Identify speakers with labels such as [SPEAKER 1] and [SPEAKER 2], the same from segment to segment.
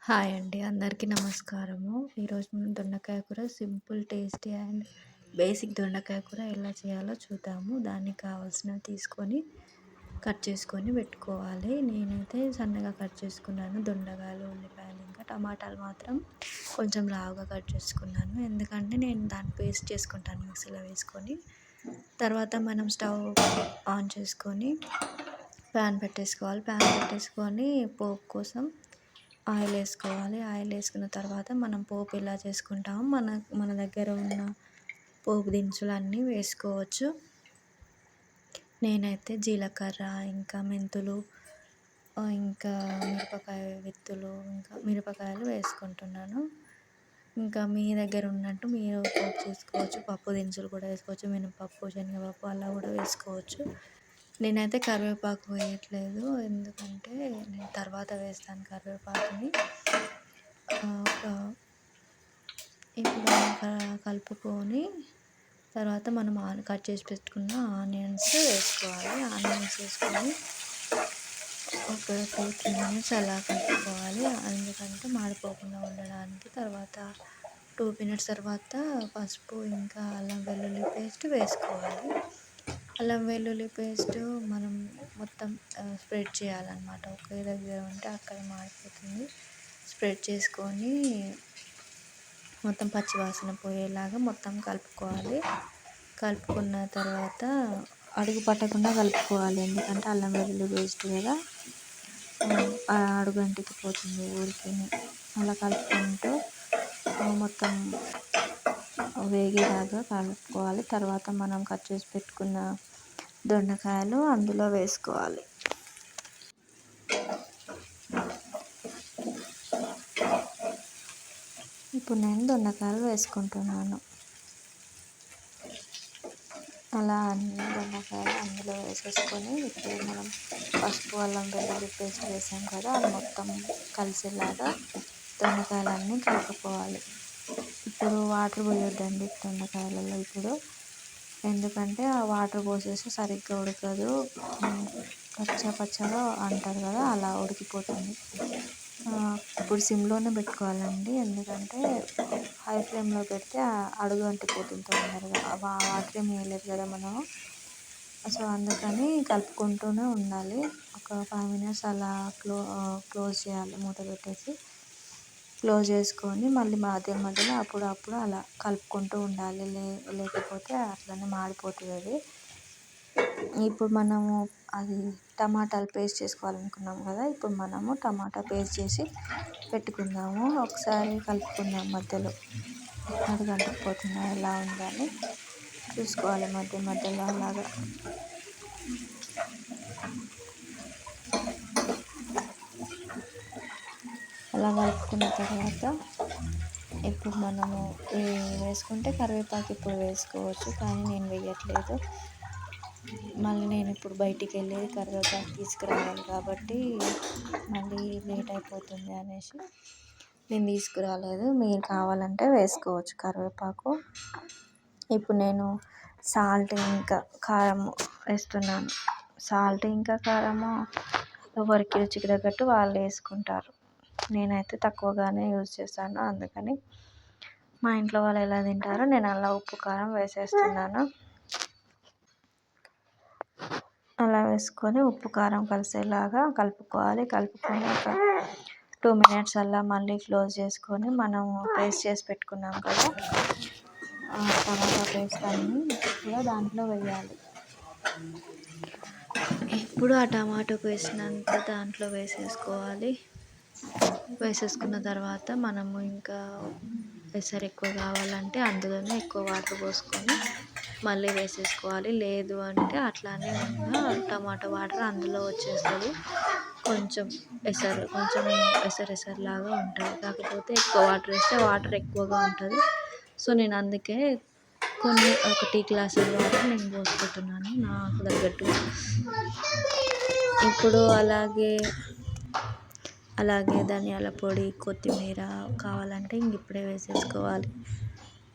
[SPEAKER 1] Hi అండి. అందరికీ నమస్కారము. ఈరోజు మనం దొండకాయ కూర సింపుల్, టేస్టీ అండ్ బేసిక్ దొండకాయ కూర ఎలా చేయాలో చూద్దాము. దానికి కావాల్సినవి తీసుకొని కట్ చేసుకొని పెట్టుకోవాలి. నేనైతే సన్నగా కట్ చేసుకున్నాను. దొండకాయలు, ఉల్లిపాయలు ఇంకా టమాటాలు మాత్రం కొంచెం లావుగా కట్ చేసుకున్నాను. ఎందుకంటే నేను దాన్ని పేస్ట్ చేసుకుంటాను మిక్సీలో వేసుకొని. తర్వాత మనం స్టవ్ ఆన్ చేసుకొని ప్యాన్ పెట్టేసుకోవాలి. ప్యాన్ పెట్టేసుకొని పోపు కోసం ఆయిల్ వేసుకోవాలి. ఆయిల్ వేసుకున్న తర్వాత మనం పోపు ఎలా చేసుకుంటామో మన దగ్గర ఉన్న పోపు దినుసులు వేసుకోవచ్చు. నేనైతే జీలకర్ర, ఇంకా మెంతులు, ఇంకా మిరపకాయ విత్తులు, ఇంకా మిరపకాయలు వేసుకుంటున్నాను. ఇంకా మీ దగ్గర ఉన్నట్టు మీరు పోపు చేసుకోవచ్చు. పప్పు దినుసులు కూడా వేసుకోవచ్చు. మినపప్పు, శనగపప్పు అలా కూడా వేసుకోవచ్చు. నేనైతే కరివేపాకు వేయట్లేదు, ఎందుకంటే నేను తర్వాత వేస్తాను కరివేపాకుని. ఇప్పుడు కలుపుకొని తర్వాత మనం కట్ చేసి పెట్టుకున్న ఆనియన్స్ వేసుకోవాలి. ఆనియన్స్ వేసుకొని ఒక 2-3 మినిట్స్ అలా కలుపుకోవాలి, ఎందుకంటే మాడిపోకుండా ఉండడానికి. తర్వాత 2 మినిట్స్ తర్వాత పసుపు, ఇంకా అల్లం వెల్లుల్లి పేస్ట్ వేసుకోవాలి. అల్లం వెల్లుల్లి పేస్ట్ మనం మొత్తం స్ప్రెడ్ చేయాలన్నమాట. ఒకే దగ్గర ఉంటే అక్కడ మాడిపోతుంది. స్ప్రెడ్ చేసుకొని మొత్తం పచ్చివాసన పోయేలాగా మొత్తం కలుపుకోవాలి. కలుపుకున్న తర్వాత అడుగు పట్టకుండా కలుపుకోవాలి, ఎందుకంటే అల్లం వెల్లుల్లి పేస్ట్ కదా, అడుగు అంటికి పోతుంది ఊరికి. అలా కలుపుకుంటూ మొత్తం వేగేలాగా కలుపుకోవాలి. తర్వాత మనం కట్ చేసి పెట్టుకున్న దొండకాయలు అందులో వేసుకోవాలి. ఇప్పుడు నేను దొండకాయలు వేసుకుంటున్నాను. అలా అన్ని దొండకాయలు అందులో వేసేసుకొని ఇప్పుడు మనం పసుపు, అల్లం వెల్లుల్లి పేస్ట్ వేసాం కదా, అది మొత్తం కలిసేలాగా దొండకాయలన్నీ కలుపుకోవాలి. ఇప్పుడు వాటర్ పోయొద్దండి దొండకాయలలో ఇప్పుడు, ఎందుకంటే ఆ వాటర్ పోసేసి సరిగ్గా ఉడకదు, పచ్చగా అంటారు కదా, అలా ఉడికిపోతుంది. ఇప్పుడు సిమ్లోనే పెట్టుకోవాలండి, ఎందుకంటే హై ఫ్లేమ్లో పెడితే అడుగు అంటిపోతుంది తొందరగా. వాటర్ ఏమి వేయలేదు కదా మనము, సో అందుకని కలుపుకుంటూనే ఉండాలి. ఒక 5 మినిట్స్ అలా క్లోజ్ చేయాలి, మూత పెట్టేసి క్లోజ్ చేసుకొని మళ్ళీ మధ్యలో అప్పుడప్పుడు అలా కలుపుకుంటూ ఉండాలి. లేకపోతే అట్లనే మాడిపోతుంది అది. ఇప్పుడు మనము అది టమాటాలు పేస్ట్ చేసుకోవాలనుకున్నాం కదా, ఇప్పుడు మనము టమాటా పేస్ట్ చేసి పెట్టుకుందాము. ఒకసారి కలుపుకుందాం, మధ్యలో అడుగు అంటుకుపోతుందా ఎలా ఉందని చూసుకోవాలి మధ్యలో అలాగా. అలా కలుపుకున్న తర్వాత ఇప్పుడు మనము వేసుకుంటే కరివేపాకు ఇప్పుడు వేసుకోవచ్చు, కానీ నేను వేయట్లేదు. మళ్ళీ నేను ఇప్పుడు బయటికి వెళ్ళేది కరివేపాకు తీసుకురావాలి కాబట్టి మళ్ళీ లేట్ అయిపోతుంది అనేసి నేను తీసుకురాలేదు. మీరు కావాలంటే వేసుకోవచ్చు కరివేపాకు. ఇప్పుడు నేను సాల్ట్ ఇంకా కారం వేస్తున్నాను. సాల్ట్ ఇంకా కారము ఎవరికి రుచికి తగ్గట్టు వాళ్ళు వేసుకుంటారు. నేనైతే తక్కువగానే యూజ్ చేస్తాను, అందుకని మా ఇంట్లో వాళ్ళు ఎలా తింటారో నేను అలా ఉప్పు కారం వేసేస్తున్నాను. అలా వేసుకొని ఉప్పు కారం కలిసేలాగా కలుపుకోవాలి. కలుపుకొని ఒక 2 మినిట్స్ అలా మళ్ళీ క్లోజ్ చేసుకొని మనం పేస్ట్ చేసి పెట్టుకున్నాం కదా టమాటా పేస్ట్ అన్నీ కూడా దాంట్లో వేయాలి. ఇప్పుడు ఆ టమాటో పేస్ట్ అంతా దాంట్లో వేసేసుకోవాలి. వేసేసుకున్న తర్వాత మనము ఇంకా ఎసరు ఎక్కువ కావాలంటే అందులోనే ఎక్కువ వాటర్ పోసుకొని మళ్ళీ వేసేసుకోవాలి. లేదు అంటే అట్లానే ఉన్న టమాటా వాటర్ అందులో వచ్చేస్తుంది. కొంచెం ఎసరులాగా ఉంటుంది, కాకపోతే ఎక్కువ వాటర్ వేస్తే వాటర్ ఎక్కువగా ఉంటుంది. సో నేను అందుకే ఒక టీ గ్లాసుల వాటర్ నేను పోసుకుంటున్నాను నాకు తగ్గట్టు. ఇప్పుడు అలాగే ధనియాల పొడి, కొత్తిమీర కావాలంటే ఇంక ఇప్పుడే వేసేసుకోవాలి.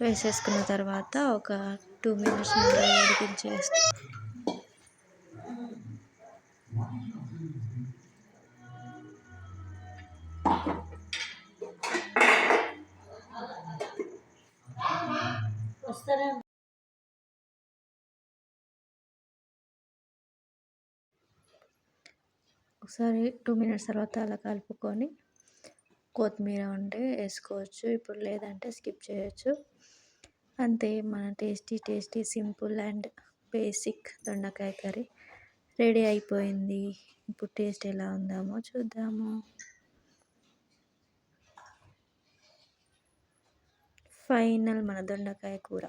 [SPEAKER 1] వేసేసుకున్న తర్వాత ఒక 2 మినిట్స్ ఉడికించేస్తే ఒకసారి 2 మినిట్స్ తర్వాత అలా కలుపుకొని కొత్తిమీర ఉంటే వేసుకోవచ్చు, ఇప్పుడు లేదంటే స్కిప్ చేయొచ్చు. అంతే, మన tasty tasty simple and basic దొండకాయ కర్రీ రెడీ అయిపోయింది. ఇప్పుడు టేస్ట్ ఎలా ఉందామో చూద్దాము. ఫైనల్ మన దొండకాయ కూర.